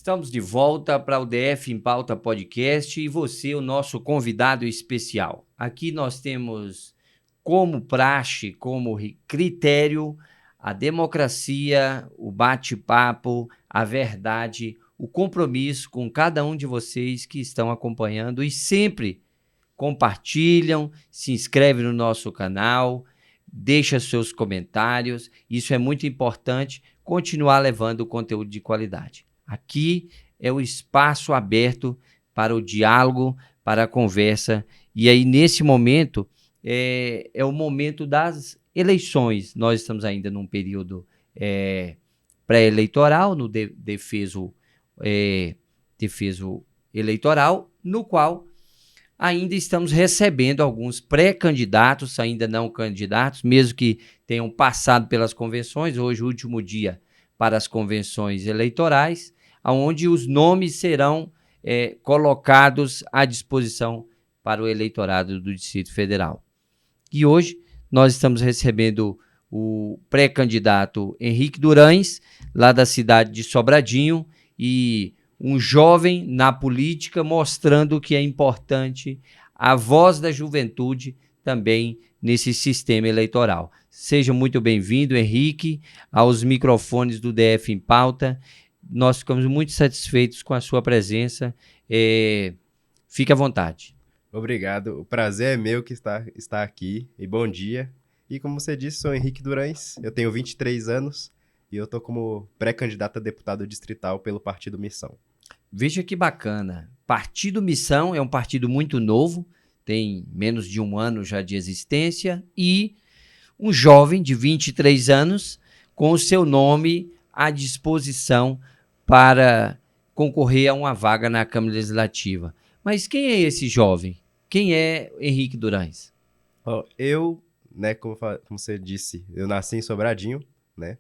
Estamos de volta para o DF em Pauta Podcast e você, o nosso convidado especial. Aqui nós temos como praxe, como critério, a democracia, o bate-papo, a verdade, o compromisso com cada um de vocês que estão acompanhando e sempre compartilham, se inscrevem no nosso canal, deixa seus comentários. Isso é muito importante, continuar levando conteúdo de qualidade. Aqui é o espaço aberto para o diálogo, para a conversa. E aí, nesse momento, é o momento das eleições. Nós estamos ainda num período pré-eleitoral, no defeso eleitoral, no qual ainda estamos recebendo alguns pré-candidatos, ainda não candidatos, mesmo que tenham passado pelas convenções. Hoje, o último dia para as convenções eleitorais, onde os nomes serão colocados à disposição para o eleitorado do Distrito Federal. E hoje nós estamos recebendo o pré-candidato Henrique Durães, lá da cidade de Sobradinho, e um jovem na política, mostrando que é importante a voz da juventude também nesse sistema eleitoral. Seja muito bem-vindo, Henrique, aos microfones do DF em Pauta. Nós ficamos muito satisfeitos com a sua presença. Fique à vontade. Obrigado. O prazer é meu que está aqui. E bom dia. E como você disse, sou Henrique Durães. Eu tenho 23 anos e eu estou como pré-candidato a deputado distrital pelo Partido Missão. Veja que bacana. Partido Missão é um partido muito novo, tem menos de um ano já de existência, e um jovem de 23 anos com o seu nome à disposição para concorrer a uma vaga na Câmara Legislativa. Mas quem é esse jovem? Quem é Henrique Durães? Eu, como você disse, eu nasci em Sobradinho, né?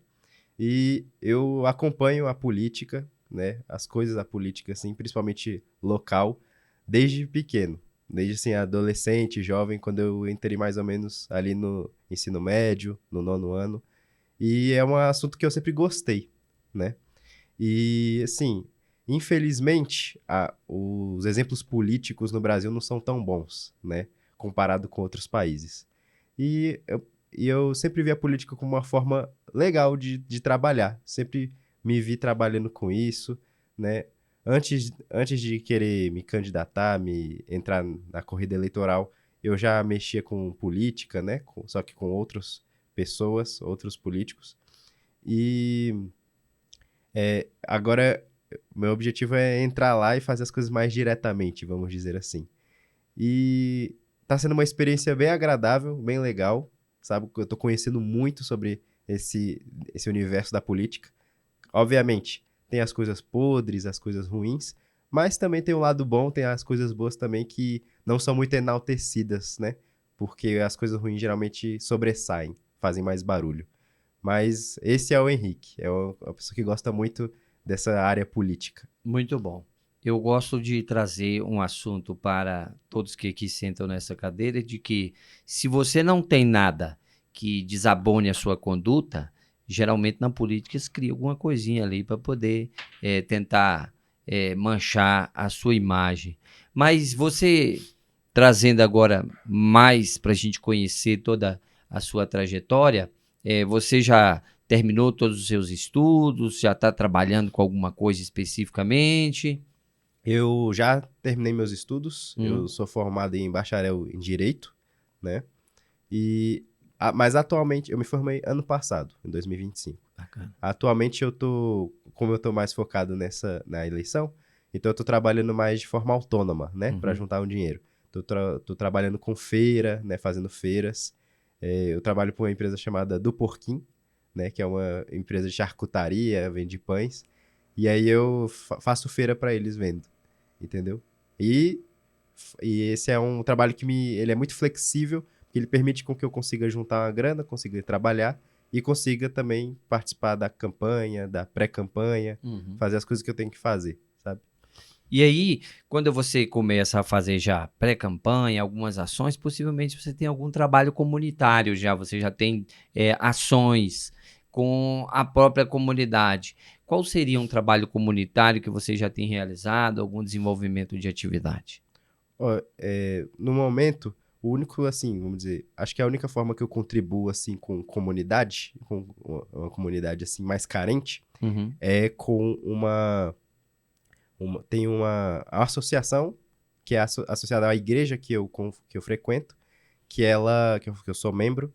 E eu acompanho a política, né? As coisas da política, assim, principalmente local, desde pequeno. Desde, assim, adolescente, jovem, quando eu entrei mais ou menos ali no ensino médio, no 9º ano. E é um assunto que eu sempre gostei, né? E, assim, infelizmente, os exemplos políticos no Brasil não são tão bons, né? Comparado com outros países. E eu sempre vi a política como uma forma legal de trabalhar. Sempre me vi trabalhando com isso, né? Antes de querer me candidatar, entrar na corrida eleitoral, eu já mexia com política, né? Só que com outras pessoas, outros políticos. E agora, meu objetivo é entrar lá e fazer as coisas mais diretamente, vamos dizer assim. E tá sendo uma experiência bem agradável, bem legal, sabe? Eu tô conhecendo muito sobre esse universo da política. Obviamente, tem as coisas podres, as coisas ruins, mas também tem o lado bom, tem as coisas boas também que não são muito enaltecidas, né? Porque as coisas ruins geralmente sobressaem, fazem mais barulho. Mas esse é o Henrique, é uma pessoa que gosta muito dessa área política. Muito bom. Eu gosto de trazer um assunto para todos que aqui sentam nessa cadeira, de que se você não tem nada que desabone a sua conduta, geralmente na política se cria alguma coisinha ali para poder tentar manchar a sua imagem. Mas você, trazendo agora mais para a gente conhecer toda a sua trajetória, você já terminou todos os seus estudos, já está trabalhando com alguma coisa especificamente? Eu já terminei meus estudos, eu sou formado em bacharel em Direito, né? Mas atualmente, eu me formei ano passado, em 2025. Bacana. Atualmente como eu tô mais focado na eleição, então eu tô trabalhando mais de forma autônoma, né? Para juntar um dinheiro. Tô trabalhando com feira, né? Fazendo feiras. Eu trabalho para uma empresa chamada Do Porquinho, né? Que é uma empresa de charcutaria, vende pães. E aí eu faço feira para eles vendo, entendeu? E esse é um trabalho que ele é muito flexível, porque ele permite com que eu consiga juntar uma grana, consiga trabalhar e consiga também participar da campanha, da pré-campanha, fazer as coisas que eu tenho que fazer, sabe? E aí, quando você começa a fazer já pré-campanha, algumas ações, possivelmente você tem algum trabalho comunitário já, você já tem ações com a própria comunidade. qual seria um trabalho comunitário que você já tem realizado, algum desenvolvimento de atividade? Ó, no momento, o único, assim, vamos dizer, acho que a única forma que eu contribuo, assim, com comunidade, com uma comunidade, assim, mais carente, Uhum. é com tem uma associação, que é associada à igreja que eu frequento, que eu sou membro,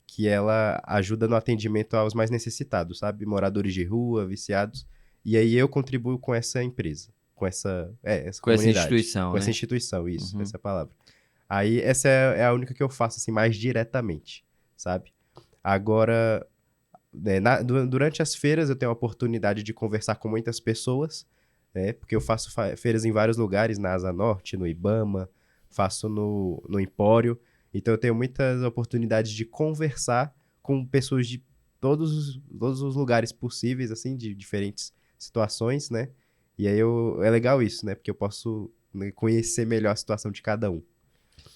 que ela ajuda no atendimento aos mais necessitados, sabe? Moradores de rua, viciados. E aí eu contribuo com essa empresa, essa Com essa comunidade, instituição, com essa né? instituição, isso, Uhum. essa é a palavra. Aí essa é a única que eu faço, assim, mais diretamente, sabe? Agora, durante as feiras eu tenho a oportunidade de conversar com muitas pessoas, né? Porque eu faço feiras em vários lugares, na Asa Norte, no Ibama, faço no Empório. Então eu tenho muitas oportunidades de conversar com pessoas de todos os lugares possíveis, assim, de diferentes situações, né? E aí é legal isso, né? Porque eu posso, né, conhecer melhor a situação de cada um.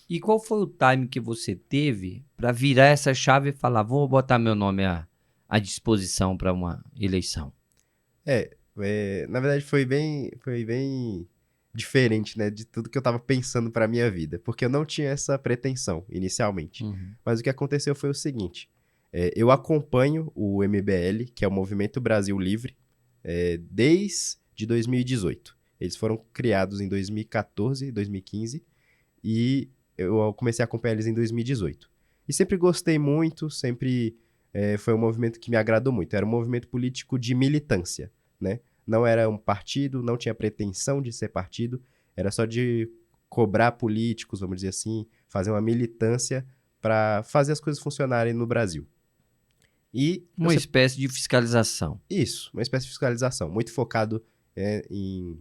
E qual foi o time que você teve para virar essa chave e falar, vou botar meu nome à disposição para uma eleição? Na verdade foi bem diferente, né, de tudo que eu tava pensando pra minha vida, porque eu não tinha essa pretensão inicialmente. Uhum. Mas o que aconteceu foi o seguinte: eu acompanho o MBL, que é o Movimento Brasil Livre, desde 2018. Eles foram criados em 2014, 2015, e eu comecei a acompanhar eles em 2018. E sempre gostei muito, sempre foi um movimento que me agradou muito. Era um movimento político de militância, né? Não era um partido, não tinha pretensão de ser partido, era só de cobrar políticos, vamos dizer assim, fazer uma militância para fazer as coisas funcionarem no Brasil. E eu Uma sempre... espécie de fiscalização. Isso, uma espécie de fiscalização, muito focado em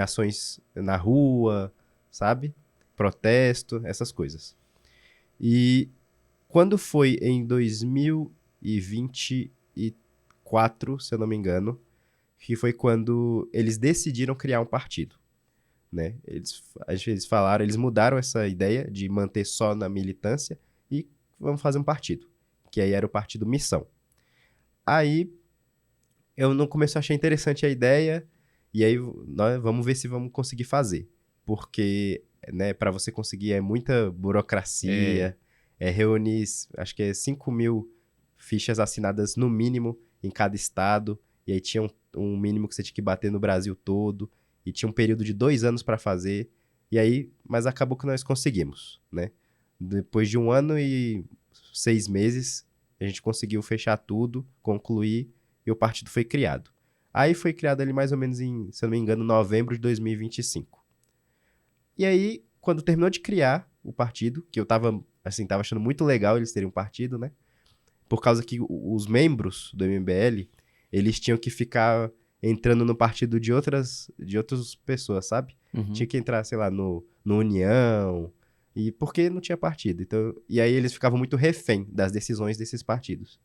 ações na rua, sabe? Protesto, essas coisas. E quando foi em 2024, se eu não me engano, que foi quando eles decidiram criar um partido, né? Eles falaram, eles mudaram essa ideia de manter só na militância e vamos fazer um partido, que aí era o Partido Missão. Aí eu não comecei a achar interessante a ideia e aí nós vamos ver se vamos conseguir fazer, porque, né, para você conseguir é muita É. burocracia, reunir, acho que é 5.000 fichas assinadas no mínimo em cada estado, e aí tinha um mínimo que você tinha que bater no Brasil todo, e tinha um período de 2 anos para fazer, e aí, mas acabou que nós conseguimos, né? Depois de 1 ano e 6 meses, a gente conseguiu fechar tudo, concluir, e o partido foi criado. Aí foi criado ali mais ou menos em, se eu não me engano, novembro de 2025. E aí, quando terminou de criar o partido, que eu tava, assim, tava achando muito legal eles terem um partido, né? Por causa que os membros do MBL, eles tinham que ficar entrando no partido de outras pessoas, sabe? Uhum. Tinha que entrar, sei lá, no União, e porque não tinha partido. Então, e aí eles ficavam muito refém das decisões desses partidos.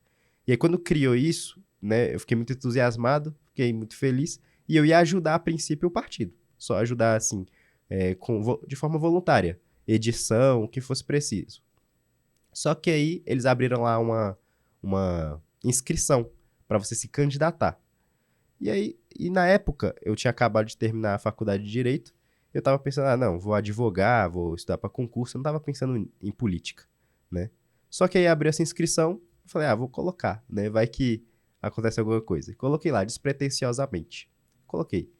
E aí quando criou isso, né, eu fiquei muito entusiasmado, fiquei muito feliz, e eu ia ajudar a princípio o partido. Só ajudar, assim, de forma voluntária. Edição, o que fosse preciso. Só que aí eles abriram lá uma inscrição para você se candidatar. E aí, na época, eu tinha acabado de terminar a faculdade de Direito, eu tava pensando, não, vou advogar, vou estudar para concurso, eu não tava pensando em política, né? Só que aí abriu essa inscrição, eu falei, vou colocar, né? Vai que acontece alguma coisa. E coloquei lá, despretensiosamente. Coloquei.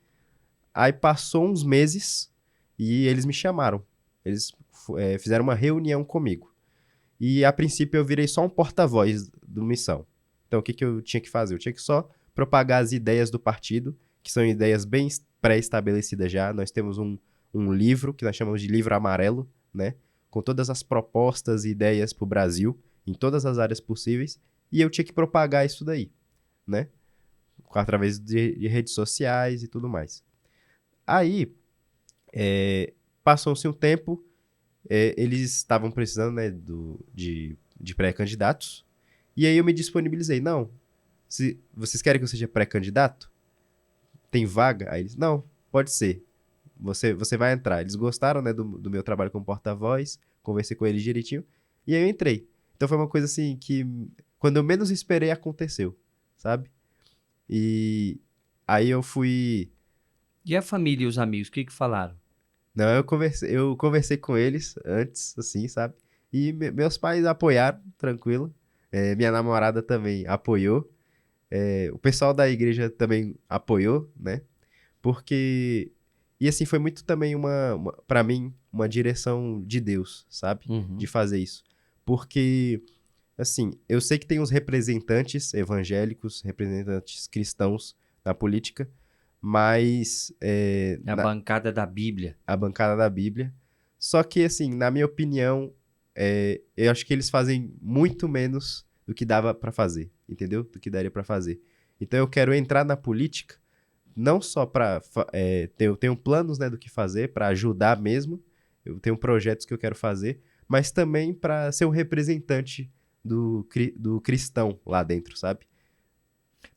Aí passou uns meses e eles me chamaram. Eles fizeram uma reunião comigo. E a princípio eu virei só um porta-voz do Missão. Então o que, que eu tinha que fazer? Eu tinha que só propagar as ideias do partido, que são ideias bem pré-estabelecidas já. Nós temos um livro, que nós chamamos de livro amarelo, né? Com todas as propostas e ideias para o Brasil, em todas as áreas possíveis. E eu tinha que propagar isso daí, né? Através de redes sociais e tudo mais. Aí, passou-se um tempo, eles estavam precisando, né, de pré-candidatos. E aí eu me disponibilizei. Não, se vocês querem que eu seja pré-candidato? Tem vaga? Aí eles, não, pode ser. Você vai entrar. Eles gostaram, né, do meu trabalho como porta-voz. Conversei com eles direitinho. E aí eu entrei. Então foi uma coisa assim que, quando eu menos esperei, aconteceu. Sabe? E Aí eu fui. E a família e os amigos, o que que falaram? Não, eu conversei com eles antes, assim, sabe? E meus pais apoiaram, tranquilo. Minha namorada também apoiou. O pessoal da igreja também apoiou, né? Porque. E assim, foi muito também para mim, uma direção de Deus, sabe? De Uhum. fazer isso. Porque, assim, eu sei que tem os representantes evangélicos, representantes cristãos na política, mas A bancada da Bíblia. a bancada da Bíblia. Só que, assim, na minha opinião, eu acho que eles fazem muito menos do que dava pra fazer, entendeu? Do que daria pra fazer. Então eu quero entrar na política não só para eu tenho planos, né, do que fazer para ajudar mesmo. Eu tenho projetos que eu quero fazer, mas também para ser um representante do cristão lá dentro, sabe?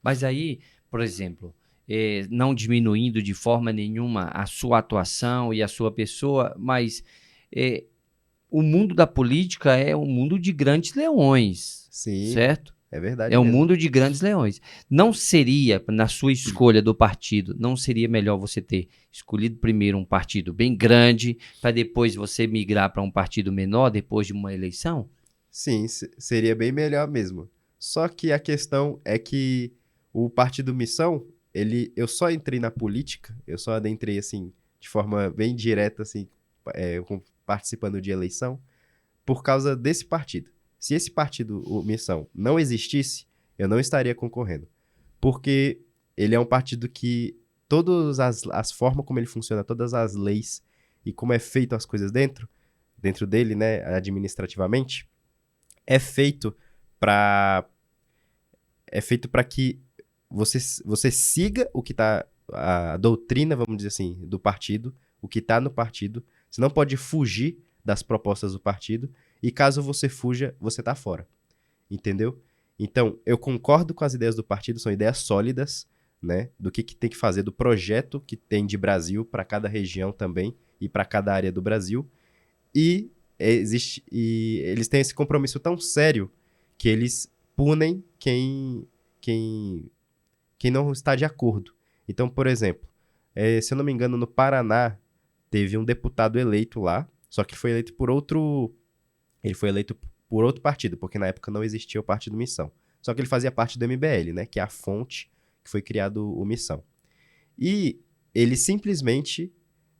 Mas aí, por exemplo, não diminuindo de forma nenhuma a sua atuação e a sua pessoa, mas eh, o mundo da política é um mundo de grandes leões, Sim, certo? é verdade É um mesmo. mundo de grandes leões. Não seria, na sua escolha do partido, não seria melhor você ter escolhido primeiro um partido bem grande, para depois você migrar para um partido menor depois de uma eleição? Sim, seria bem melhor mesmo. Só que a questão é que o Partido Missão, eu só entrei na política, eu só adentrei assim, de forma bem direta, assim, participando de eleição, por causa desse partido. Se esse partido, o Missão, não existisse, eu não estaria concorrendo. Porque ele é um partido que todas as formas como ele funciona, todas as leis e como é feito as coisas dentro dele, né, administrativamente, é feito para que você siga o que tá a doutrina, vamos dizer assim, do partido, o que tá no partido. Você não pode fugir das propostas do partido e caso você fuja, você tá fora. Entendeu? Então, eu concordo com as ideias do partido, são ideias sólidas, né, do que tem que fazer, do projeto que tem de Brasil para cada região também e para cada área do Brasil. E eles têm esse compromisso tão sério que eles punem quem, quem não está de acordo. Então, por exemplo, se eu não me engano, no Paraná teve um deputado eleito lá, só que foi eleito por outro. Ele foi eleito por outro partido, porque na época não existia o Partido Missão. Só que ele fazia parte do MBL, né? Que é a fonte que foi criado o Missão. E ele simplesmente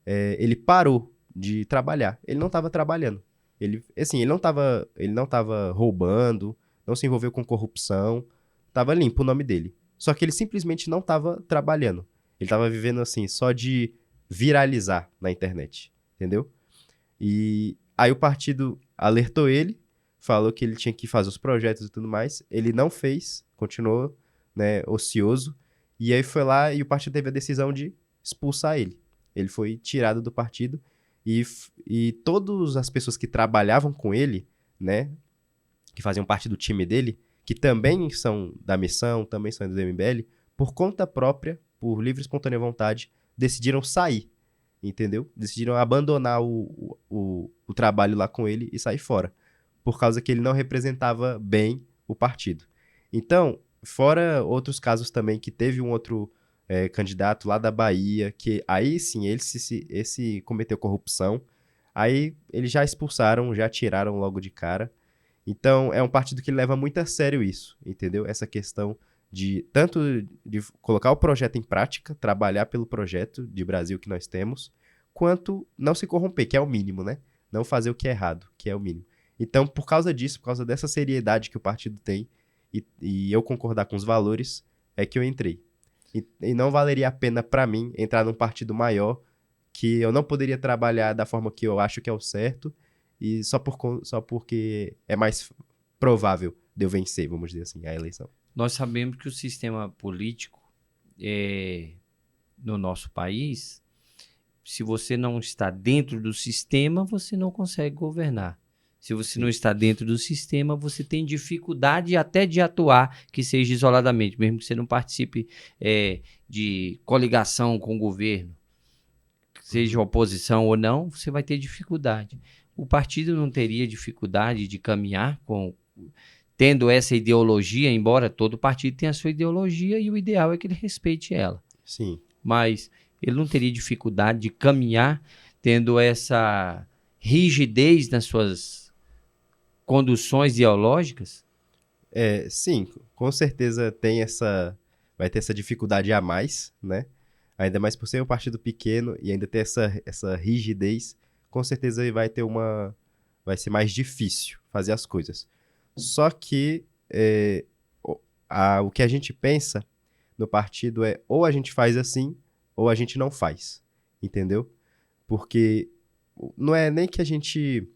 ele parou de trabalhar. Ele não estava trabalhando. Ele não tava roubando, não se envolveu com corrupção, estava limpo o nome dele. Só que ele simplesmente não estava trabalhando. Ele estava vivendo assim, só de viralizar na internet, entendeu? E aí o partido alertou ele, falou que ele tinha que fazer os projetos e tudo mais. Ele não fez, continuou, né, ocioso. E aí foi lá e o partido teve a decisão de expulsar ele. Ele foi tirado do partido e todas as pessoas que trabalhavam com ele, né, que faziam parte do time dele, que também são da missão, também são do MBL, por conta própria, por livre e espontânea vontade, decidiram sair, entendeu? Decidiram abandonar o trabalho lá com ele e sair fora, por causa que ele não representava bem o partido. Então, fora outros casos também, que teve um outro candidato lá da Bahia, que aí sim, esse cometeu corrupção, aí eles já expulsaram, já tiraram logo de cara. Então, é um partido que leva muito a sério isso, entendeu? Essa questão de tanto de colocar o projeto em prática, trabalhar pelo projeto de Brasil que nós temos, quanto não se corromper, que é o mínimo, né? Não fazer o que é errado, que é o mínimo. Então, por causa disso, por causa dessa seriedade que o partido tem, e eu concordar com os valores, é que eu entrei. E não valeria a pena para mim entrar num partido maior, que eu não poderia trabalhar da forma que eu acho que é o certo, e só porque é mais provável de eu vencer, vamos dizer assim, a eleição. Nós sabemos que o sistema político no nosso país, se você não está dentro do sistema, você não consegue governar. Se você não Sim. está dentro do sistema, você tem dificuldade até de atuar, que seja isoladamente, mesmo que você não participe de coligação com o governo, seja oposição ou não, você vai ter dificuldade. O partido não teria dificuldade de caminhar tendo essa ideologia, embora todo partido tenha a sua ideologia e o ideal é que ele respeite ela. Sim. Mas ele não teria dificuldade de caminhar tendo essa rigidez nas suas conduções ideológicas? Sim, com certeza vai ter essa dificuldade a mais, né? Ainda mais por ser um partido pequeno e ainda ter essa rigidez, com certeza vai ser mais difícil fazer as coisas. Só que o que a gente pensa no partido é ou a gente faz assim, ou a gente não faz, entendeu? Porque não é nem que a gente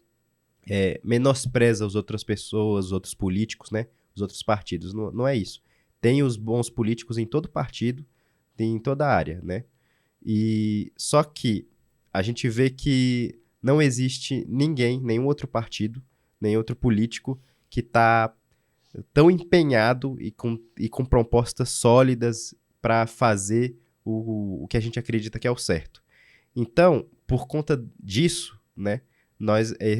menospreza as outras pessoas, os outros políticos, né? Os outros partidos. Não, não é isso. Tem os bons políticos em todo partido, tem em toda a área, né? E só que a gente vê que não existe ninguém, nenhum outro partido, nenhum outro político que está tão empenhado e com propostas sólidas para fazer o que a gente acredita que é o certo. Então, por conta disso, né,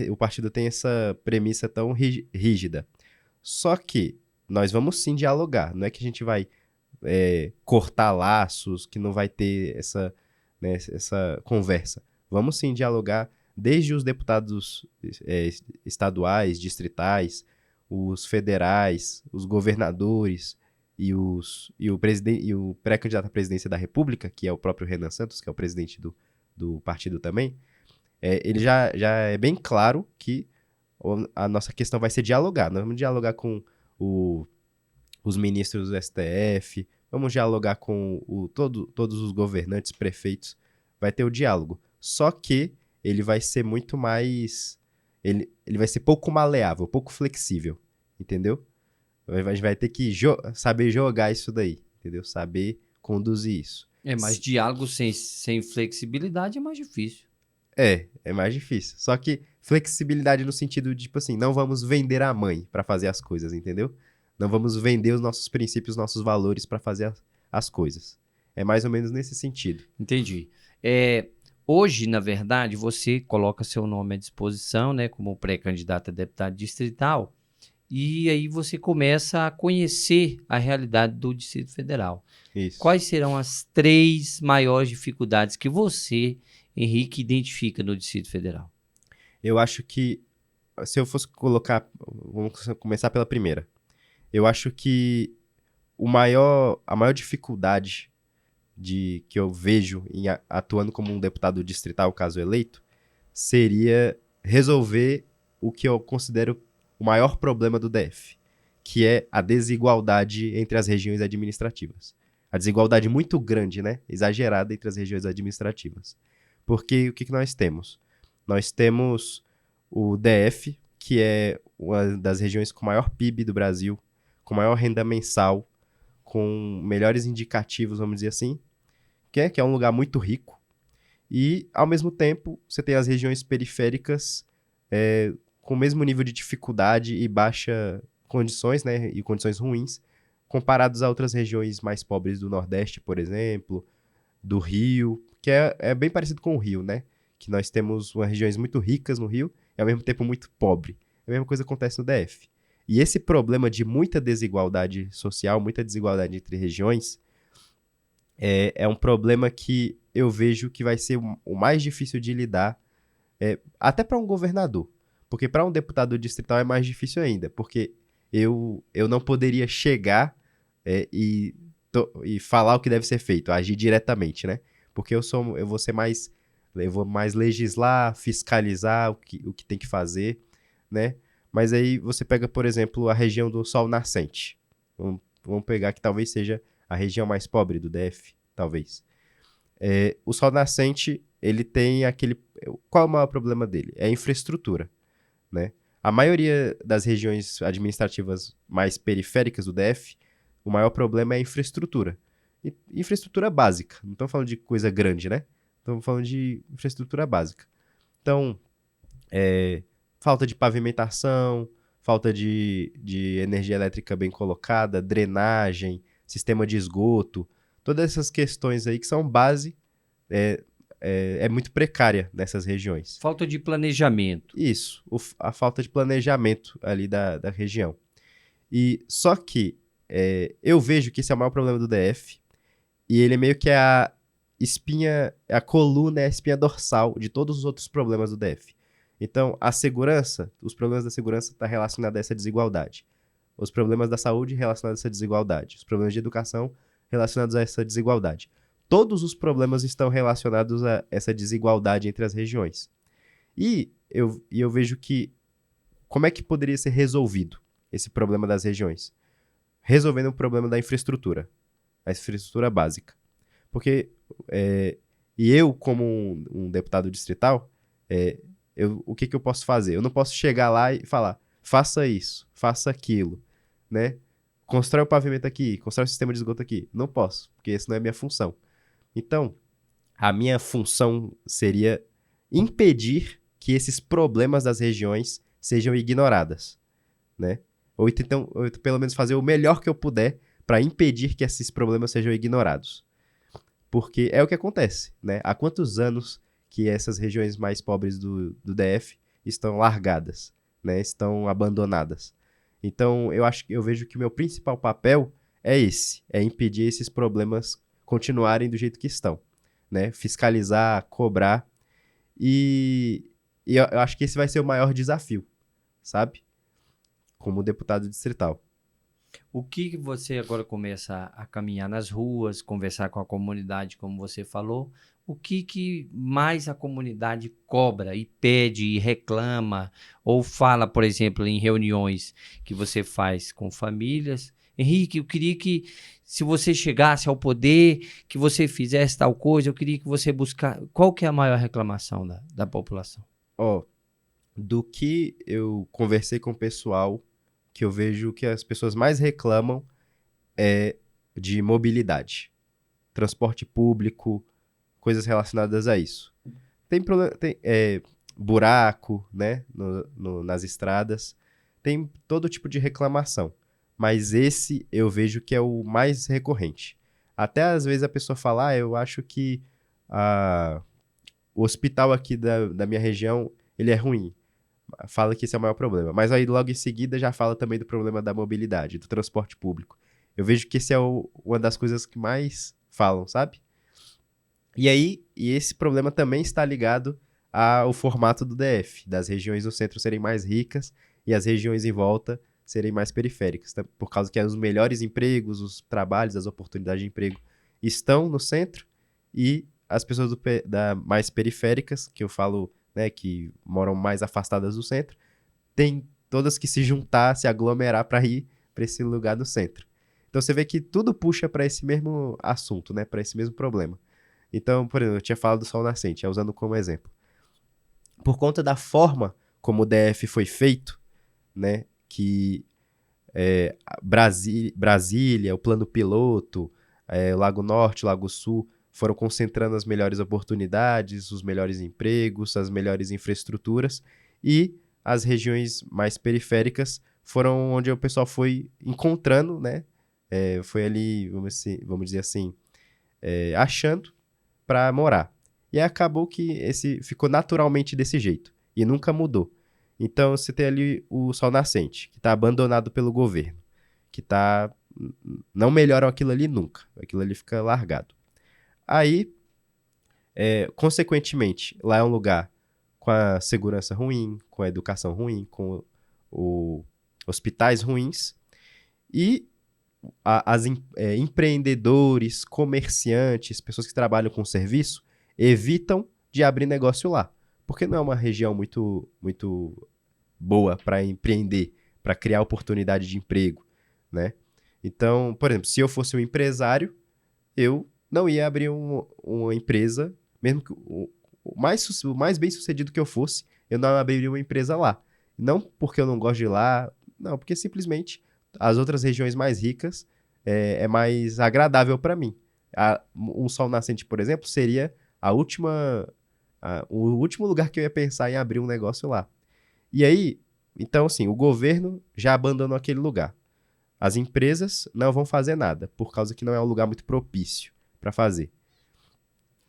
o partido tem essa premissa tão rígida. Só que nós vamos sim dialogar. Não é que a gente vai cortar laços, que não vai ter essa conversa. Vamos sim dialogar desde os deputados estaduais, distritais, os federais, os governadores e o pré-candidato à presidência da República, que é o próprio Renan Santos, que é o presidente do partido também. Ele já é bem claro que a nossa questão vai ser dialogar. Nós vamos dialogar com os ministros do STF, vamos dialogar com todos os governantes, prefeitos, vai ter o diálogo. Só que ele vai ser muito mais... Ele vai ser pouco maleável, pouco flexível, entendeu? A gente vai ter que saber jogar isso daí, entendeu? Saber conduzir isso. Mas diálogo sem flexibilidade é mais difícil. É mais difícil. Só que flexibilidade no sentido de, tipo assim, não vamos vender a mãe pra fazer as coisas, entendeu? Não vamos vender os nossos princípios, os nossos valores pra fazer as coisas. É mais ou menos nesse sentido. Entendi. Hoje, na verdade, você coloca seu nome à disposição, né, como pré-candidato a deputado distrital, e aí você começa a conhecer a realidade do Distrito Federal. Isso. Quais serão as 3 maiores dificuldades que você, Henrique, identifica no Distrito Federal? Eu acho que, se eu fosse colocar, vamos começar pela primeira. Eu acho que a maior dificuldade que eu vejo atuando como um deputado distrital, caso eleito, seria resolver o que eu considero o maior problema do DF, que é a desigualdade entre as regiões administrativas. A desigualdade muito grande, né? Exagerada entre as regiões administrativas. Porque o que nós temos? Nós temos o DF, que é uma das regiões com maior PIB do Brasil, com maior renda mensal, com melhores indicativos, vamos dizer assim, que é um lugar muito rico. E, ao mesmo tempo, você tem as regiões periféricas com o mesmo nível de dificuldade e baixa condições, né, e condições ruins, comparados a outras regiões mais pobres do Nordeste, por exemplo, do Rio, que é bem parecido com o Rio, né? Que nós temos regiões muito ricas no Rio e, ao mesmo tempo, muito pobre. A mesma coisa acontece no DF. E esse problema de muita desigualdade social, muita desigualdade entre regiões, é um problema que eu vejo que vai ser o mais difícil de lidar, até para um governador. Porque para um deputado distrital é mais difícil ainda, porque eu não poderia chegar e falar o que deve ser feito, agir diretamente, né? Porque eu vou mais legislar, fiscalizar o que tem que fazer, né? Mas aí você pega, por exemplo, a região do Sol Nascente. Vamos pegar que talvez seja a região mais pobre do DF, talvez. O Sol Nascente, ele tem aquele... Qual é o maior problema dele? É a infraestrutura, né? A maioria das regiões administrativas mais periféricas do DF, o maior problema é a infraestrutura. Infraestrutura básica. Não estamos falando de coisa grande, né? Estamos falando de infraestrutura básica. Então, falta de pavimentação, falta de energia elétrica bem colocada, drenagem, sistema de esgoto, todas essas questões aí que são base, é muito precária nessas regiões. Falta de planejamento. Isso, a falta de planejamento ali da região. E só que eu vejo que esse é o maior problema do DF E ele é meio que a espinha, a coluna, é a espinha dorsal de todos os outros problemas do DF. Então, a segurança, os problemas da segurança estão relacionados a essa desigualdade. Os problemas da saúde relacionados a essa desigualdade. Os problemas de educação relacionados a essa desigualdade. Todos os problemas estão relacionados a essa desigualdade entre as regiões. E eu vejo que como é que poderia ser resolvido esse problema das regiões? Resolvendo o problema da infraestrutura. A infraestrutura básica. Porque, e eu, como um deputado distrital, o que eu posso fazer? Eu não posso chegar lá e falar, faça isso, faça aquilo, né? Constrói o pavimento aqui, constrói o sistema de esgoto aqui. Não posso, porque essa não é a minha função. Então, a minha função seria impedir que esses problemas das regiões sejam ignoradas, né? Ou então, pelo menos fazer o melhor que eu puder para impedir que esses problemas sejam ignorados. Porque é o que acontece, né? Há quantos anos que essas regiões mais pobres do DF estão largadas, né? Estão abandonadas. Então, eu vejo que o meu principal papel é esse, é impedir esses problemas continuarem do jeito que estão, né? Fiscalizar, cobrar, e eu acho que esse vai ser o maior desafio, sabe? Como deputado distrital. O que você agora começa a caminhar nas ruas, conversar com a comunidade, como você falou, o que mais a comunidade cobra e pede e reclama ou fala, por exemplo, em reuniões que você faz com famílias? Henrique, eu queria que, se você chegasse ao poder, que você fizesse tal coisa, eu queria que você buscasse... Qual que é a maior reclamação da população? Do que eu conversei com o pessoal, que eu vejo que as pessoas mais reclamam é de mobilidade. Transporte público, coisas relacionadas a isso. Tem buraco, né, nas estradas. Tem todo tipo de reclamação. Mas esse eu vejo que é o mais recorrente. Até às vezes a pessoa fala, eu acho que o hospital aqui da minha região, ele é ruim. Fala que esse é o maior problema. Mas aí logo em seguida já fala também do problema da mobilidade, do transporte público. Eu vejo que esse é uma das coisas que mais falam, sabe? E esse problema também está ligado ao formato do DF, das regiões do centro serem mais ricas e as regiões em volta serem mais periféricas, tá? Por causa que os melhores empregos, os trabalhos, as oportunidades de emprego estão no centro e as pessoas mais periféricas, que eu falo, né, que moram mais afastadas do centro, tem todas que se juntar, se aglomerar para ir para esse lugar do centro. Então você vê que tudo puxa para esse mesmo assunto, né, para esse mesmo problema. Então, por exemplo, eu tinha falado do Sol Nascente, usando como exemplo. Por conta da forma como o DF foi feito, né, que Brasília, o Plano Piloto, Lago Norte, Lago Sul, foram concentrando as melhores oportunidades, os melhores empregos, as melhores infraestruturas, e as regiões mais periféricas foram onde o pessoal foi encontrando, né? Foi ali, vamos dizer assim, achando para morar. E acabou que esse ficou naturalmente desse jeito, e nunca mudou. Então você tem ali o Sol Nascente, que está abandonado pelo governo, que não melhoram aquilo ali nunca, aquilo ali fica largado. Aí, consequentemente, lá é um lugar com a segurança ruim, com a educação ruim, com hospitais ruins, e empreendedores, comerciantes, pessoas que trabalham com serviço, evitam de abrir negócio lá, porque não é uma região muito, muito boa para empreender, para criar oportunidade de emprego, né? Então, por exemplo, se eu fosse um empresário, eu não ia abrir uma empresa, mesmo que o mais bem sucedido que eu fosse, eu não abriria uma empresa lá. Não porque eu não gosto de ir lá, não, porque simplesmente as outras regiões mais ricas é mais agradável para mim. Um Sol Nascente, por exemplo, seria o último lugar que eu ia pensar em abrir um negócio lá. E aí, então assim, o governo já abandonou aquele lugar. As empresas não vão fazer nada, por causa que não é um lugar muito propício para fazer.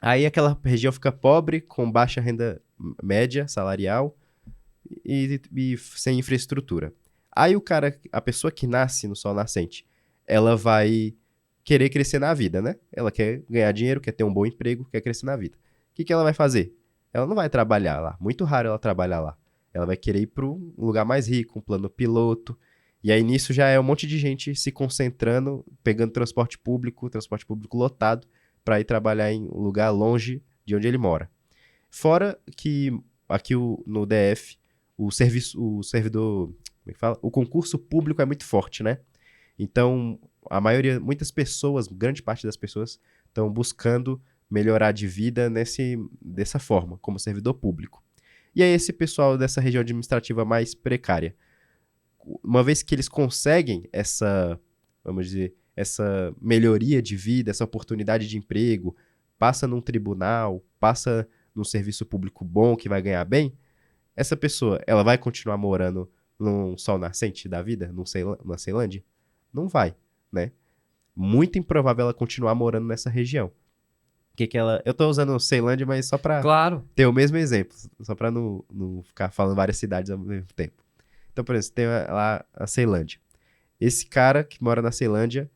Aí aquela região fica pobre, com baixa renda média, salarial, e sem infraestrutura. Aí a pessoa que nasce no Sol Nascente, ela vai querer crescer na vida, né? Ela quer ganhar dinheiro, quer ter um bom emprego, quer crescer na vida. O que ela vai fazer? Ela não vai trabalhar lá. Muito raro ela trabalhar lá. Ela vai querer ir para um lugar mais rico, um plano piloto. E aí nisso já é um monte de gente se concentrando, pegando transporte público lotado, para ir trabalhar em um lugar longe de onde ele mora. Fora que aqui no DF, o servidor, como é que fala? O concurso público é muito forte, né? Então, muitas pessoas, grande parte das pessoas, estão buscando melhorar de vida dessa forma, como servidor público. E aí esse pessoal dessa região administrativa mais precária, uma vez que eles conseguem vamos dizer, essa melhoria de vida, essa oportunidade de emprego, passa num tribunal, passa num serviço público bom que vai ganhar bem, essa pessoa, ela vai continuar morando num sol nascente da vida, numa Ceilândia? Não vai, né? Muito improvável ela continuar morando nessa região. Eu tô usando Ceilândia, mas só pra Claro. ter o mesmo exemplo, só pra não ficar falando várias cidades ao mesmo tempo. Então, por exemplo, tem lá a Ceilândia. Esse cara que mora na Ceilândia,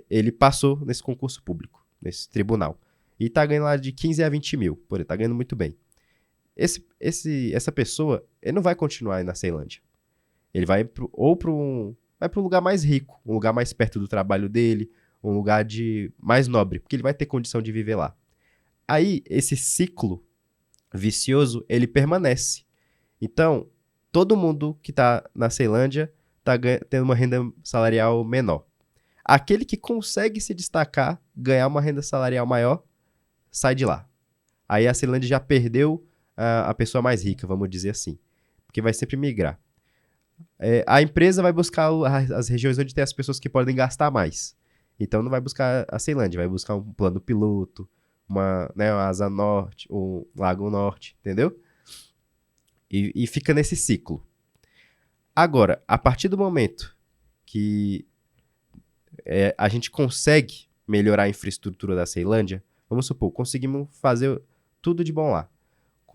ele passou nesse concurso público, nesse tribunal. E tá ganhando lá de 15 a 20 mil, por ele tá ganhando muito bem. Essa pessoa, ele não vai continuar aí na Ceilândia. Ele vai para um lugar mais rico, um lugar mais perto do trabalho dele, um lugar mais nobre, porque ele vai ter condição de viver lá. Aí, esse ciclo vicioso, ele permanece. Então, todo mundo que tá na Ceilândia tá tendo uma renda salarial menor. Aquele que consegue se destacar, ganhar uma renda salarial maior, sai de lá. Aí a Ceilândia já perdeu a pessoa mais rica, vamos dizer assim, porque vai sempre migrar. A empresa vai buscar as regiões onde tem as pessoas que podem gastar mais. Então não vai buscar a Ceilândia, vai buscar um plano piloto, uma Asa Norte, um Lago Norte, entendeu? E fica nesse ciclo. Agora, a partir do momento que a gente consegue melhorar a infraestrutura da Ceilândia, vamos supor, conseguimos fazer tudo de bom lá.